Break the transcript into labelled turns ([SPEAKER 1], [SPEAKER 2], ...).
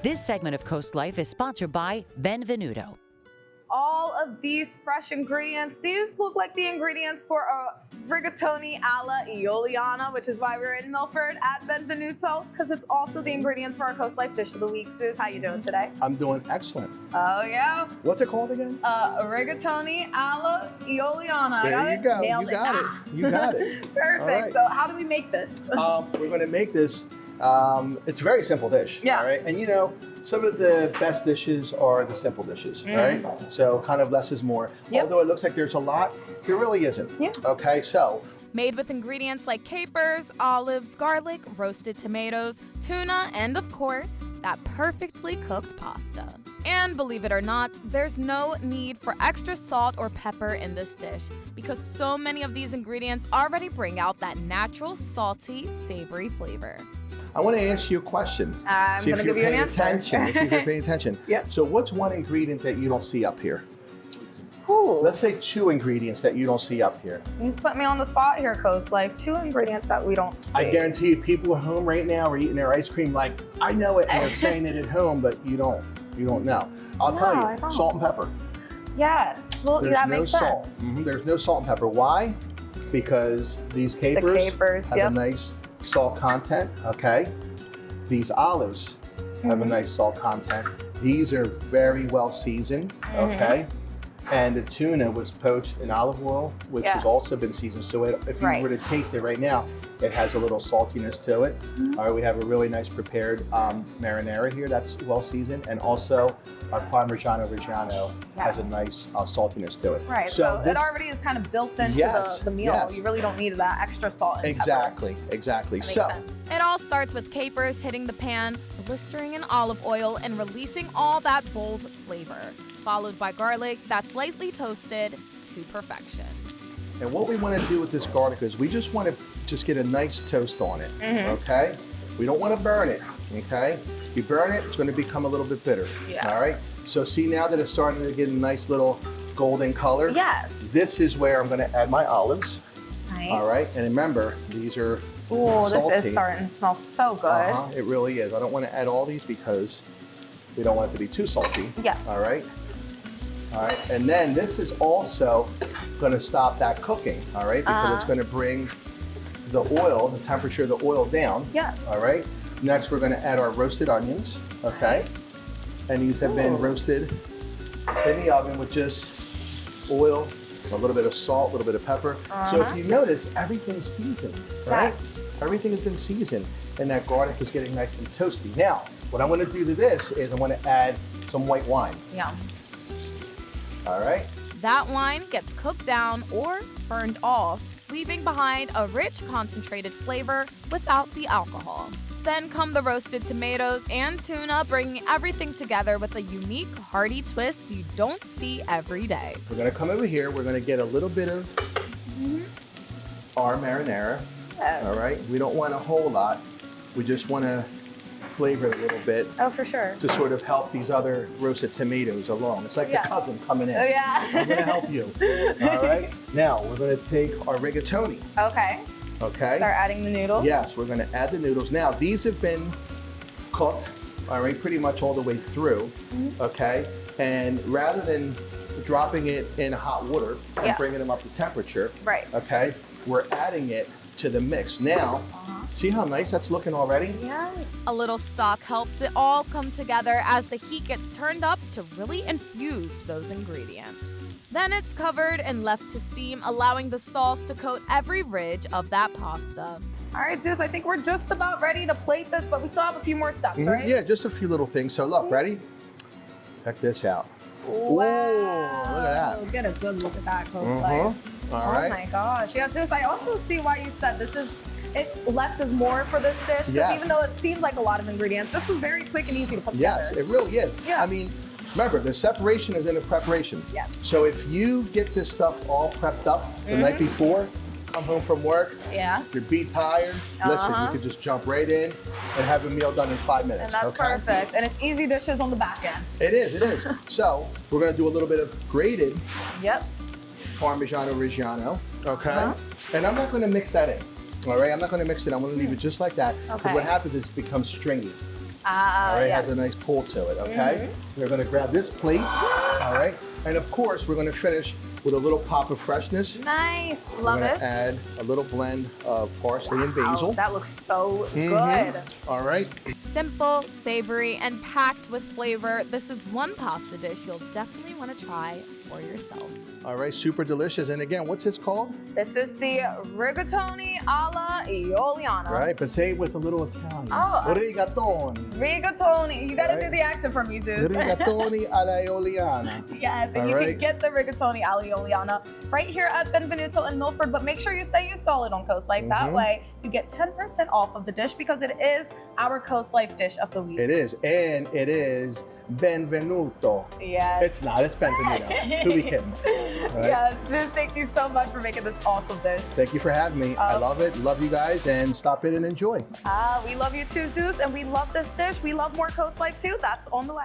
[SPEAKER 1] This segment of Coast Life is sponsored by Benvenuto.
[SPEAKER 2] All of these fresh ingredients, these look like the ingredients for a Rigatoni Alla Eoliana, which is why we're in Milford at Benvenuto, because it's also the ingredients for our CoastLife dish of the week. Zeus, how you doing today?
[SPEAKER 3] I'm doing excellent.
[SPEAKER 2] Oh yeah.
[SPEAKER 3] What's it called again?
[SPEAKER 2] Rigatoni Alla Eoliana.
[SPEAKER 3] There you go.
[SPEAKER 2] Nailed
[SPEAKER 3] You got it. You got it.
[SPEAKER 2] Perfect.
[SPEAKER 3] All right.
[SPEAKER 2] So how do we make this?
[SPEAKER 3] We're going to make this. It's a very simple dish.
[SPEAKER 2] Yeah.
[SPEAKER 3] All right. And you know, some of the best dishes are the simple dishes, right? So kind of less is more.
[SPEAKER 2] Yep.
[SPEAKER 3] Although it looks like there's a lot, there really isn't.
[SPEAKER 2] Yeah.
[SPEAKER 3] Okay. So
[SPEAKER 4] Made with ingredients like capers, olives, garlic, roasted tomatoes, tuna, and of course, that perfectly cooked pasta. And believe it or not, there's no need for extra salt or pepper in this dish because so many of these ingredients already bring out that natural, salty, savory flavor.
[SPEAKER 3] I want to ask you a question.
[SPEAKER 2] I'm going to give you an answer.
[SPEAKER 3] See if you're paying attention.
[SPEAKER 2] Yep.
[SPEAKER 3] So what's one ingredient that you don't see up here?
[SPEAKER 2] Ooh.
[SPEAKER 3] Let's say 2 ingredients that you don't see up here.
[SPEAKER 2] You just put me on the spot here, CoastLife. 2 ingredients that we don't see.
[SPEAKER 3] I guarantee you, people at home right now are eating their ice cream like, I know it, and they're saying it at home, but you don't know. I'll tell
[SPEAKER 2] I
[SPEAKER 3] you,
[SPEAKER 2] don't.
[SPEAKER 3] salt and pepper.
[SPEAKER 2] Yes, well,
[SPEAKER 3] There's
[SPEAKER 2] that
[SPEAKER 3] no
[SPEAKER 2] makes
[SPEAKER 3] salt.
[SPEAKER 2] sense.
[SPEAKER 3] There's no salt and pepper. Why? Because these capers,
[SPEAKER 2] capers,
[SPEAKER 3] have
[SPEAKER 2] yep.
[SPEAKER 3] a nice salt content, okay? These olives have a nice salt content. These are very well seasoned, okay? And the tuna was poached in olive oil, which has also been seasoned. So if you were to taste it right now, it has a little saltiness to it. All right, we have a really nice prepared marinara here that's well seasoned. And also our Parmigiano Reggiano has a nice saltiness to it.
[SPEAKER 2] Right, so it already is kind of built into the meal.
[SPEAKER 3] Yes.
[SPEAKER 2] You really don't need that extra salt and
[SPEAKER 3] Exactly.
[SPEAKER 2] That makes
[SPEAKER 3] So
[SPEAKER 2] sense.
[SPEAKER 4] It all starts with capers hitting the pan, blistering in olive oil, and releasing all that bold flavor, followed by garlic that's slightly toasted to perfection.
[SPEAKER 3] And what we want to do with this garlic is we just want to get a nice toast on it, okay? We don't want to burn it, okay? If you burn it, it's going to become a little bit bitter, all right? So see now that it's starting to get a nice little golden color?
[SPEAKER 2] Yes.
[SPEAKER 3] This is where I'm going to add my olives,
[SPEAKER 2] Nice.
[SPEAKER 3] all right? And remember, these are
[SPEAKER 2] Ooh, this
[SPEAKER 3] salty.
[SPEAKER 2] is starting to smell so good.
[SPEAKER 3] It really is. I don't want to add all these because we don't want it to be too salty.
[SPEAKER 2] Yes.
[SPEAKER 3] All right. All right. And then this is also going to stop that cooking. All right. Because it's going to bring the oil, the temperature of the oil down.
[SPEAKER 2] Yes.
[SPEAKER 3] All right. Next, we're going to add our roasted onions. Okay.
[SPEAKER 2] Nice.
[SPEAKER 3] And these have been roasted in the oven with just oil, a little bit of salt, a little bit of pepper. So if you notice, everything's seasoned, right?
[SPEAKER 2] Yes.
[SPEAKER 3] Everything has been seasoned, and that garlic is getting nice and toasty. Now, what I want to do to this is I want to add some white wine.
[SPEAKER 2] Yum.
[SPEAKER 3] All right?
[SPEAKER 4] That wine gets cooked down or burned off, leaving behind a rich concentrated flavor without the alcohol. Then come the roasted tomatoes and tuna, bringing everything together with a unique, hearty twist you don't see every day.
[SPEAKER 3] We're going to come over here. We're going to get a little bit of our marinara.
[SPEAKER 2] Yes.
[SPEAKER 3] All right? We don't want a whole lot. We just want to flavor it a little bit
[SPEAKER 2] Oh, for sure.
[SPEAKER 3] to sort of help these other roasted tomatoes along. It's like the cousin coming in.
[SPEAKER 2] Oh, yeah.
[SPEAKER 3] I'm going to help you. All right? Now, we're going to take our rigatoni.
[SPEAKER 2] Okay.
[SPEAKER 3] Okay?
[SPEAKER 2] Start adding the noodles.
[SPEAKER 3] Yes, we're going to add the noodles. Now, these have been cooked, all right, pretty much all the way through, okay? And rather than dropping it in hot water and bringing them up to temperature, okay, we're adding it to the mix. Now, see how nice that's looking already?
[SPEAKER 2] Yes.
[SPEAKER 4] A little stock helps it all come together as the heat gets turned up to really infuse those ingredients. Then it's covered and left to steam, allowing the sauce to coat every ridge of that pasta.
[SPEAKER 2] All right, Zeus, I think we're just about ready to plate this, but we still have a few more steps, right?
[SPEAKER 3] Yeah, just a few little things. So look, ready? Check this out.
[SPEAKER 2] Wow.
[SPEAKER 3] Ooh, look at that.
[SPEAKER 2] Get a good look at that, CoastLife.
[SPEAKER 3] All right.
[SPEAKER 2] Oh my gosh. Yeah, Zeus, I also see why you said it's less is more for this dish. Because even though it seemed like a lot of ingredients, this was very quick and easy to put together.
[SPEAKER 3] Yes, it really is.
[SPEAKER 2] Yeah.
[SPEAKER 3] I mean, remember, the separation is in the preparation.
[SPEAKER 2] Yeah.
[SPEAKER 3] So if you get this stuff all prepped up the night before, come home from work, you're beat tired, listen, you could just jump right in and have a meal done in 5 minutes.
[SPEAKER 2] And that's perfect. And it's easy dishes on the back end.
[SPEAKER 3] It is. So we're going to do a little bit of grated Parmigiano Reggiano, okay? And I'm not going to mix that in, all right? I'm not going to mix it. I'm going to leave it just like that. Because what happens is it becomes stringy. All right,
[SPEAKER 2] yes.
[SPEAKER 3] has a nice pull to it, okay? We're gonna grab this plate, all right? And of course, we're gonna finish with a little pop of freshness.
[SPEAKER 2] Nice,
[SPEAKER 3] We're
[SPEAKER 2] love
[SPEAKER 3] gonna
[SPEAKER 2] it.
[SPEAKER 3] add a little blend of parsley and basil.
[SPEAKER 2] That looks so good.
[SPEAKER 3] All right,
[SPEAKER 4] Simple, savory, and packed with flavor, this is one pasta dish you'll definitely want to try for yourself.
[SPEAKER 3] all right, super delicious. And again, what's this called?
[SPEAKER 2] This is the Rigatoni Alla Eoliana.
[SPEAKER 3] Right, but say it with a little Italian.
[SPEAKER 2] Oh,
[SPEAKER 3] Rigatoni.
[SPEAKER 2] Rigatoni. You gotta
[SPEAKER 3] Right.
[SPEAKER 2] do the accent for me, Zeus.
[SPEAKER 3] Rigatoni alla Eoliana.
[SPEAKER 2] Yes, and
[SPEAKER 3] All
[SPEAKER 2] you
[SPEAKER 3] right.
[SPEAKER 2] can get the Rigatoni Alla Eoliana right here at Benvenuto in Milford, but make sure you say you saw it on CoastLife. That way you get 10% off of the dish because it is our CoastLife dish of the week.
[SPEAKER 3] It is, and it is Benvenuto.
[SPEAKER 2] Yes.
[SPEAKER 3] It's not, it's Benvenuto. Who we kidding? Right?
[SPEAKER 2] Yes, Zeus, thank you so much for making this awesome dish.
[SPEAKER 3] Thank you for having me. I love it. Love you guys, and stop in and enjoy.
[SPEAKER 2] We love you too, Zeus, and we love this dish. We love more CoastLife too. That's on the way.